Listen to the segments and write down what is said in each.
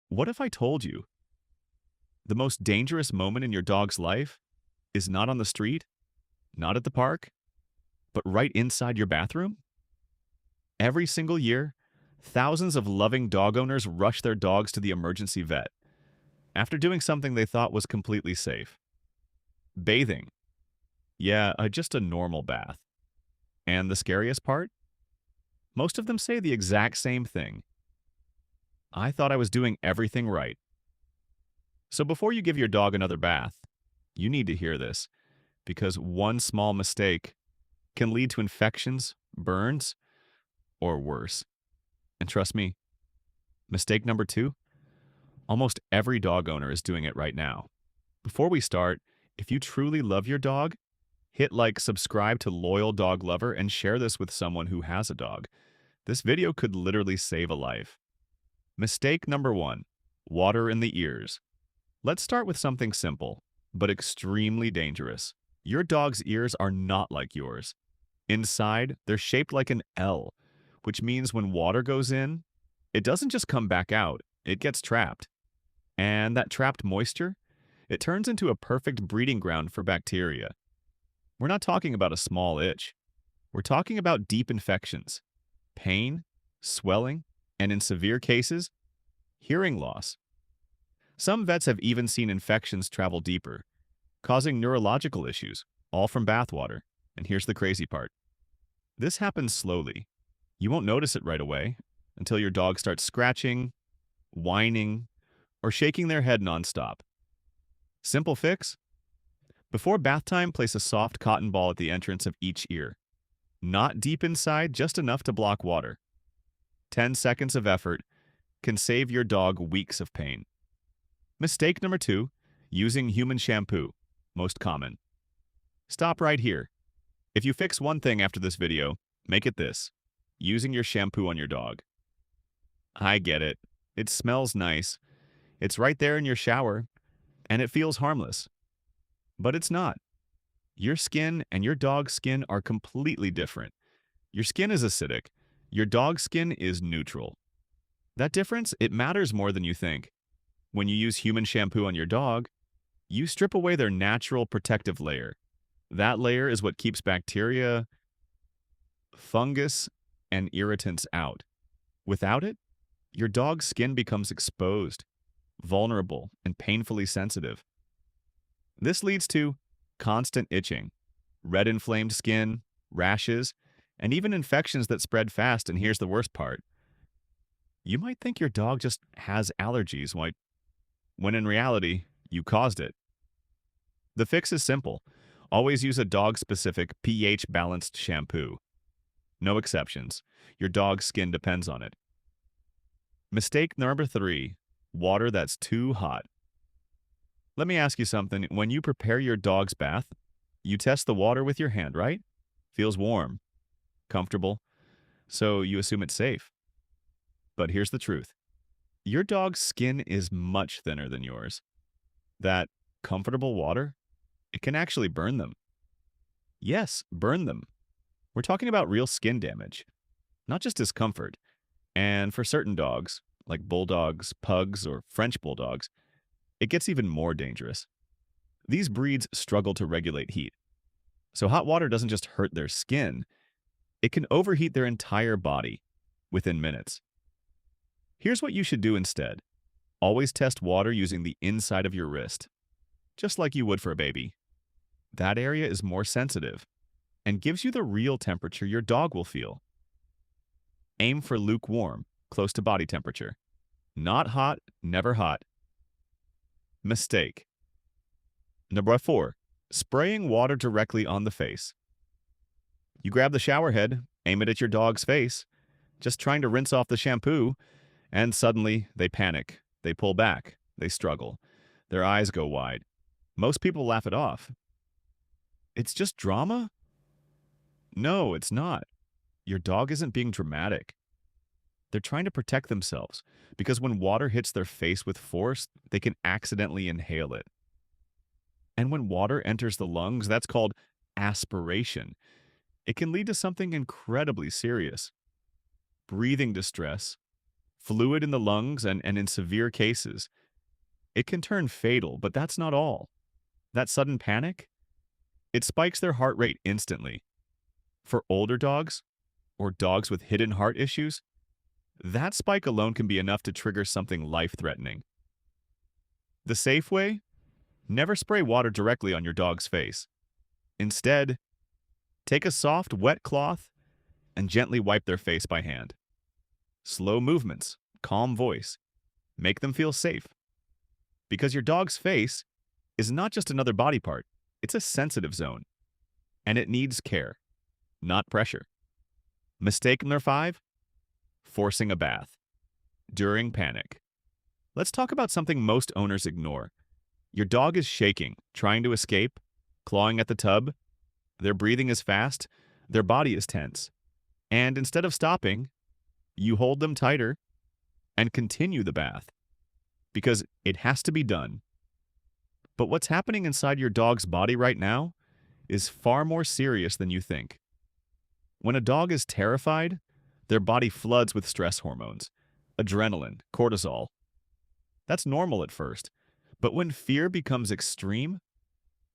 What if I told you the most dangerous moment in your dog's life is not on the street, not at the park, but right inside your bathroom? Every single year, thousands of loving dog owners rush their dogs to the emergency vet after doing something they thought was completely safe. Bathing. Yeah, just a normal bath. And the scariest part? Most of them say the exact same thing. I thought I was doing everything right. So before you give your dog another bath, you need to hear this, because one small mistake can lead to infections, burns, or worse. And trust me, mistake number two, almost every dog owner is doing it right now. Before we start, if you truly love your dog, hit like, subscribe to Loyal Dog Lover, and share this with someone who has a dog. This video could literally save a life. Mistake number one, water in the ears. Let's start with something simple, but extremely dangerous. Your dog's ears are not like yours. Inside, they're shaped like an L, which means when water goes in, it doesn't just come back out, it gets trapped. And that trapped moisture, it turns into a perfect breeding ground for bacteria. We're not talking about a small itch. We're talking about deep infections, pain, swelling, and in severe cases, hearing loss. Some vets have even seen infections travel deeper, causing neurological issues, all from bathwater. And here's the crazy part. This happens slowly. You won't notice it right away until your dog starts scratching, whining, or shaking their head nonstop. Simple fix? Before bath time, place a soft cotton ball at the entrance of each ear. Not deep inside, just enough to block water. 10 seconds of effort can save your dog weeks of pain. Mistake number two, using human shampoo, most common. Stop right here. If you fix one thing after this video, make it this: using your shampoo on your dog. I get it. It smells nice. It's right there in your shower, and it feels harmless. But it's not. Your skin and your dog's skin are completely different. Your skin is acidic. Your dog's skin is neutral. That difference, it matters more than you think. When you use human shampoo on your dog, you strip away their natural protective layer. That layer is what keeps bacteria, fungus, and irritants out. Without it, your dog's skin becomes exposed, vulnerable, and painfully sensitive. This leads to constant itching, red inflamed skin, rashes, and even infections that spread fast. And here's the worst part. You might think your dog just has allergies, when in reality, you caused it. The fix is simple. Always use a dog-specific pH-balanced shampoo. No exceptions. Your dog's skin depends on it. Mistake number three, water that's too hot. Let me ask you something. When you prepare your dog's bath, you test the water with your hand, right? Feels warm, comfortable, so you assume it's safe. But here's the truth. Your dog's skin is much thinner than yours. That comfortable water, it can actually burn them. Yes, burn them. We're talking about real skin damage, not just discomfort. And for certain dogs, like bulldogs, pugs, or French bulldogs, it gets even more dangerous. These breeds struggle to regulate heat. So hot water doesn't just hurt their skin, it can overheat their entire body within minutes. Here's what you should do instead. Always test water using the inside of your wrist, just like you would for a baby. That area is more sensitive and gives you the real temperature your dog will feel. Aim for lukewarm, close to body temperature. Not hot, never hot. Mistake. Number 4. Spraying water directly on the face. You grab the shower head, aim it at your dog's face, just trying to rinse off the shampoo, and suddenly they panic, they pull back, they struggle. Their eyes go wide. Most people laugh it off. It's just drama? No, it's not. Your dog isn't being dramatic. They're trying to protect themselves because when water hits their face with force, they can accidentally inhale it. And when water enters the lungs, that's called aspiration. It can lead to something incredibly serious: breathing distress, fluid in the lungs, and in severe cases, it can turn fatal, but that's not all. That sudden panic, it spikes their heart rate instantly. For older dogs, or dogs with hidden heart issues, that spike alone can be enough to trigger something life-threatening. The safe way? Never spray water directly on your dog's face. Instead, take a soft, wet cloth and gently wipe their face by hand. Slow movements, calm voice. Make them feel safe. Because your dog's face is not just another body part, it's a sensitive zone. And it needs care, not pressure. Mistake number 5, forcing a bath. During panic. Let's talk about something most owners ignore. Your dog is shaking, trying to escape, clawing at the tub. Their breathing is fast, their body is tense. And instead of stopping, you hold them tighter and continue the bath. Because it has to be done. But what's happening inside your dog's body right now is far more serious than you think. When a dog is terrified, their body floods with stress hormones, adrenaline, cortisol. That's normal at first, but when fear becomes extreme,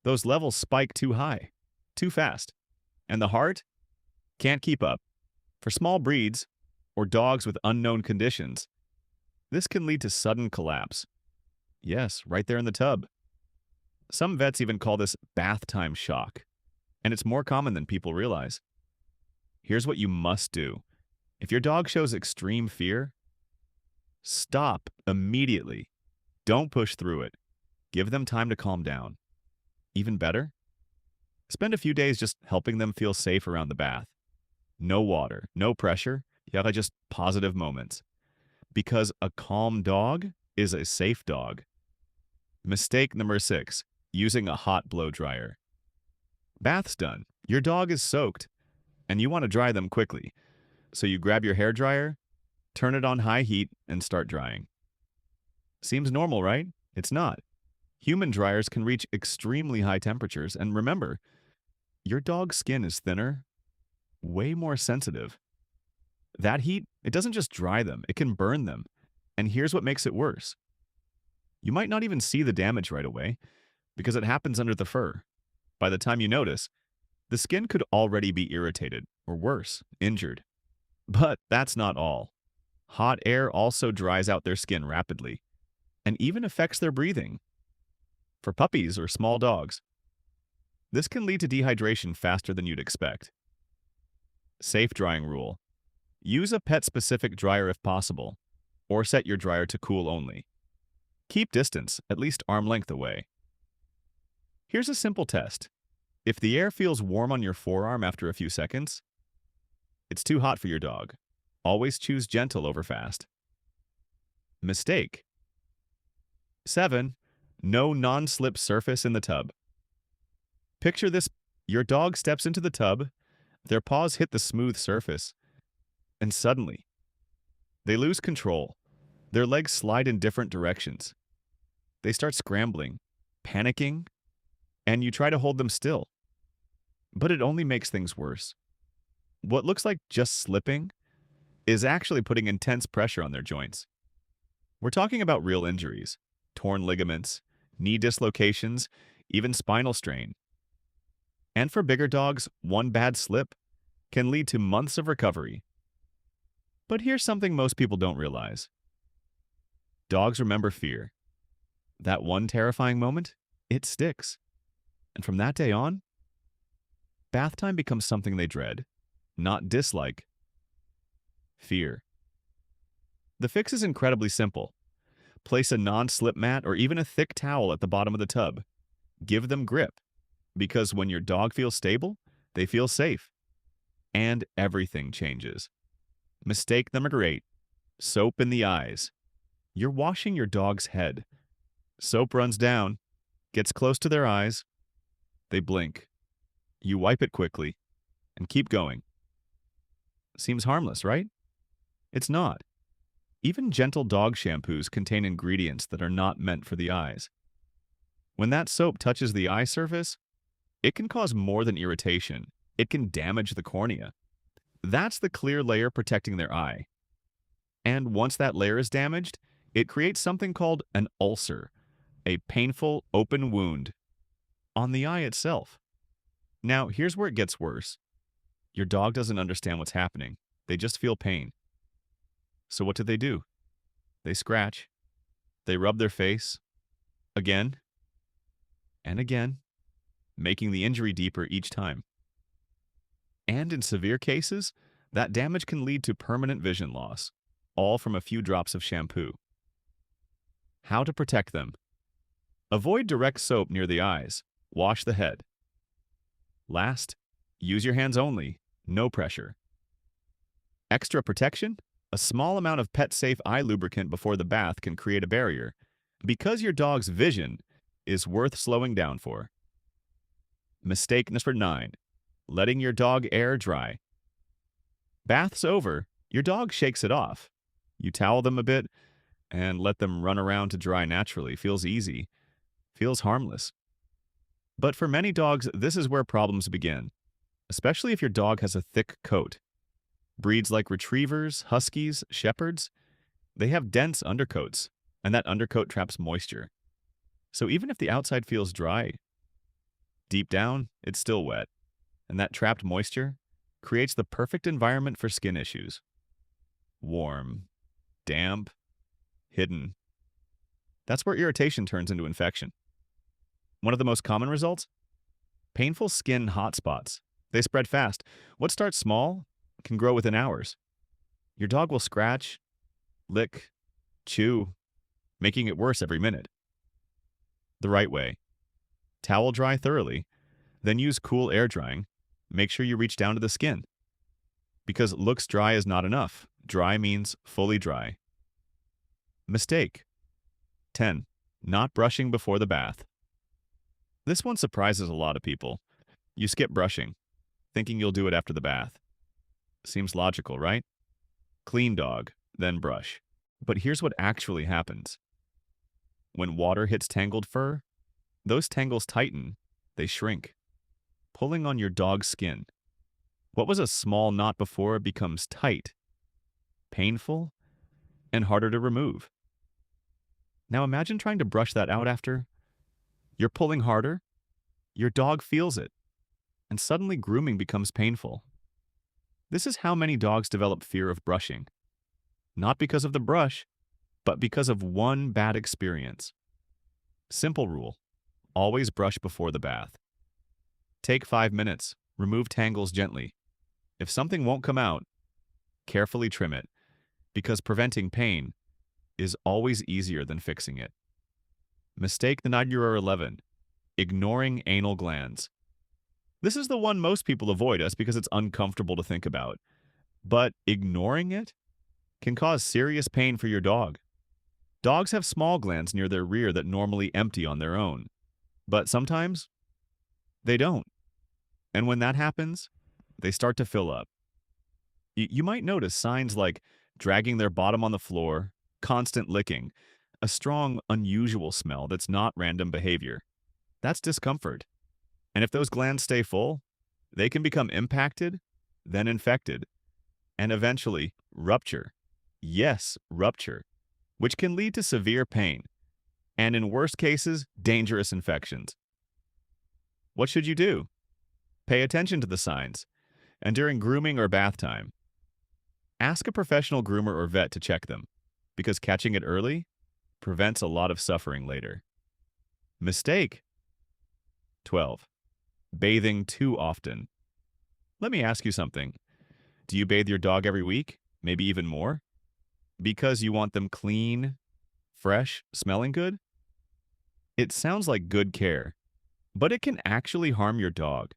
those levels spike too high, too fast, and the heart can't keep up. For small breeds, or dogs with unknown conditions, this can lead to sudden collapse. Yes, right there in the tub. Some vets even call this bath time shock, and it's more common than people realize. Here's what you must do. If your dog shows extreme fear, stop immediately. Don't push through it. Give them time to calm down. Even better, spend a few days just helping them feel safe around the bath. No water, no pressure, yeah, just positive moments. Because a calm dog is a safe dog. Mistake number 6, using a hot blow dryer. Bath's done. Your dog is soaked, and you want to dry them quickly. So you grab your hair dryer, turn it on high heat, and start drying. Seems normal, right? It's not. Human dryers can reach extremely high temperatures, and remember, your dog's skin is thinner, way more sensitive. That heat, it doesn't just dry them, it can burn them. And here's what makes it worse. You might not even see the damage right away, because it happens under the fur. By the time you notice, the skin could already be irritated, or worse, injured. But that's not all. Hot air also dries out their skin rapidly, and even affects their breathing. For puppies or small dogs, this can lead to dehydration faster than you'd expect. Safe drying rule. Use a pet-specific dryer if possible, or set your dryer to cool only. Keep distance, at least arm length away. Here's a simple test. If the air feels warm on your forearm after a few seconds, it's too hot for your dog. Always choose gentle over fast. Mistake. 7. No non-slip surface in the tub. Picture this. Your dog steps into the tub, their paws hit the smooth surface, and suddenly, they lose control. Their legs slide in different directions. They start scrambling, panicking, and you try to hold them still. But it only makes things worse. What looks like just slipping is actually putting intense pressure on their joints. We're talking about real injuries, torn ligaments, knee dislocations, even spinal strain. And for bigger dogs, one bad slip can lead to months of recovery. But here's something most people don't realize. Dogs remember fear. That one terrifying moment, it sticks. And from that day on, bath time becomes something they dread, not dislike. Fear. The fix is incredibly simple. Place a non-slip mat or even a thick towel at the bottom of the tub. Give them grip, because when your dog feels stable, they feel safe. And everything changes. Mistake number 8. Soap in the eyes. You're washing your dog's head. Soap runs down, gets close to their eyes. They blink. You wipe it quickly and keep going. Seems harmless, right? It's not. Even gentle dog shampoos contain ingredients that are not meant for the eyes. When that soap touches the eye surface, it can cause more than irritation. It can damage the cornea. That's the clear layer protecting their eye. And once that layer is damaged, it creates something called an ulcer, a painful open wound on the eye itself. Now, here's where it gets worse. Your dog doesn't understand what's happening. They just feel pain. So what do? They scratch. They rub their face again and again, making the injury deeper each time. And in severe cases, that damage can lead to permanent vision loss, all from a few drops of shampoo. How to protect them? Avoid direct soap near the eyes. Wash the head. Last, use your hands only, no pressure. Extra protection? A small amount of pet-safe eye lubricant before the bath can create a barrier, because your dog's vision is worth slowing down for. Mistake number 9. Letting your dog air dry. Bath's over, your dog shakes it off. You towel them a bit and let them run around to dry naturally. Feels easy. Feels harmless. But for many dogs, this is where problems begin, especially if your dog has a thick coat. Breeds like retrievers, huskies, shepherds, they have dense undercoats, and that undercoat traps moisture. So even if the outside feels dry, deep down, it's still wet, and that trapped moisture creates the perfect environment for skin issues. Warm, damp, hidden. That's where irritation turns into infection. One of the most common results? Painful skin hotspots. They spread fast. What starts small can grow within hours. Your dog will scratch, lick, chew, making it worse every minute. The right way. Towel dry thoroughly, then use cool air drying. Make sure you reach down to the skin. Because looks dry is not enough. Dry means fully dry. Mistake. 10. Not brushing before the bath. This one surprises a lot of people. You skip brushing, thinking you'll do it after the bath. Seems logical, right? Clean dog, then brush. But here's what actually happens. When water hits tangled fur, those tangles tighten, they shrink, pulling on your dog's skin. What was a small knot before becomes tight, painful, and harder to remove. Now imagine trying to brush that out after. You're pulling harder, your dog feels it, and suddenly grooming becomes painful. This is how many dogs develop fear of brushing. Not because of the brush, but because of one bad experience. Simple rule. Always brush before the bath. Take 5 minutes. Remove tangles gently. If something won't come out, carefully trim it, because preventing pain is always easier than fixing it. Mistake the night 11. Ignoring anal glands. This is the one most people avoid us because it's uncomfortable to think about. But ignoring it can cause serious pain for your dog. Dogs have small glands near their rear that normally empty on their own. But sometimes, they don't. And when that happens, they start to fill up. You might notice signs like dragging their bottom on the floor, constant licking, a strong, unusual smell that's not random behavior. That's discomfort. And if those glands stay full, they can become impacted, then infected, and eventually rupture. Yes, rupture, which can lead to severe pain, and in worst cases, dangerous infections. What should you do? Pay attention to the signs, and during grooming or bath time, ask a professional groomer or vet to check them, because catching it early prevents a lot of suffering later. Mistake. 12. Bathing too often. Let me ask you something. Do you bathe your dog every week? Maybe even more? Because you want them clean, fresh, smelling good? It sounds like good care, but it can actually harm your dog.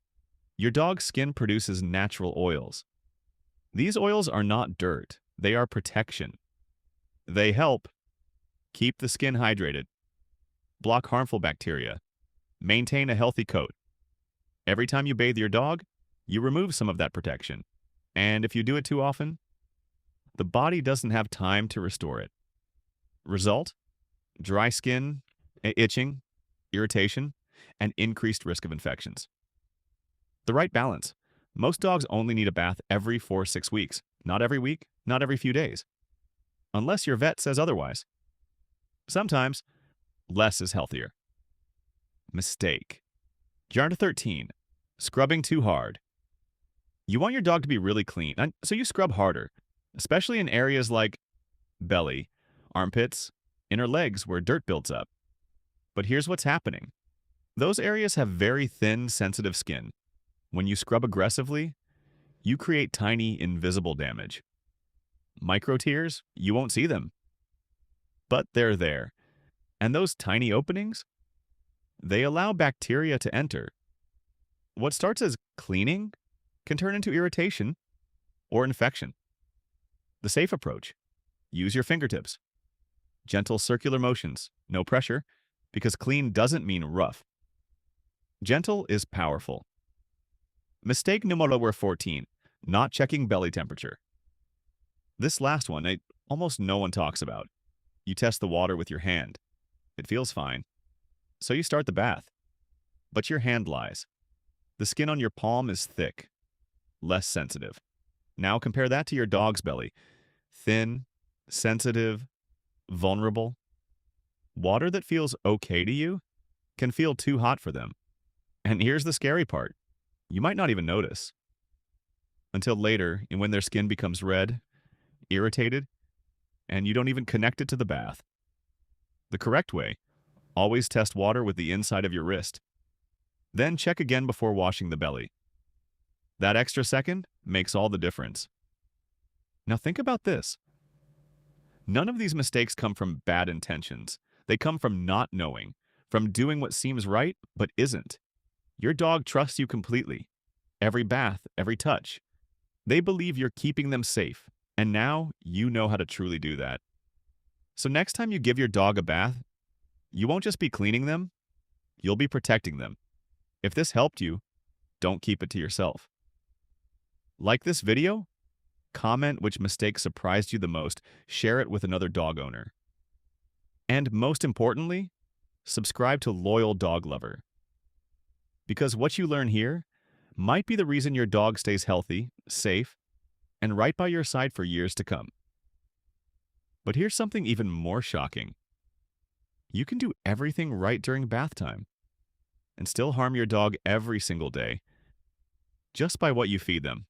Your dog's skin produces natural oils. These oils are not dirt. They are protection. They help keep the skin hydrated, block harmful bacteria, maintain a healthy coat. Every time you bathe your dog, you remove some of that protection. And if you do it too often, the body doesn't have time to restore it. Result? Dry skin, itching, irritation, and increased risk of infections. The right balance. Most dogs only need a bath every 4 to 6 weeks. Not every week, not every few days. unless your vet says otherwise. Sometimes, less is healthier. Mistake. Jar 13. Scrubbing too hard. You want your dog to be really clean, and so you scrub harder, especially in areas like belly, armpits, inner legs where dirt builds up. But here's what's happening. Those areas have very thin, sensitive skin. When you scrub aggressively, you create tiny, invisible damage. Micro tears, you won't see them. But they're there. And those tiny openings, they allow bacteria to enter. What starts as cleaning can turn into irritation or infection. The safe approach: use your fingertips. Gentle circular motions, no pressure, because clean doesn't mean rough. Gentle is powerful. Mistake numero 14, not checking belly temperature. This last one, almost no one talks about. You test the water with your hand. It feels fine. So you start the bath. But your hand lies. The skin on your palm is thick, less sensitive. Now compare that to your dog's belly. Thin, sensitive, vulnerable. Water that feels okay to you can feel too hot for them. And here's the scary part. You might not even notice. Until later, and when their skin becomes red, irritated, and you don't even connect it to the bath. The correct way: always test water with the inside of your wrist. Then check again before washing the belly. That extra second makes all the difference. Now think about this. None of these mistakes come from bad intentions. They come from not knowing, from doing what seems right but isn't. Your dog trusts you completely. Every bath, every touch. They believe you're keeping them safe, and now you know how to truly do that. So next time you give your dog a bath, you won't just be cleaning them, you'll be protecting them. If this helped you, don't keep it to yourself. Like this video, comment which mistake surprised you the most, share it with another dog owner. And most importantly, subscribe to Loyal Dog Lover. Because what you learn here might be the reason your dog stays healthy, safe, and right by your side for years to come. But here's something even more shocking. You can do everything right during bath time and still harm your dog every single day just by what you feed them.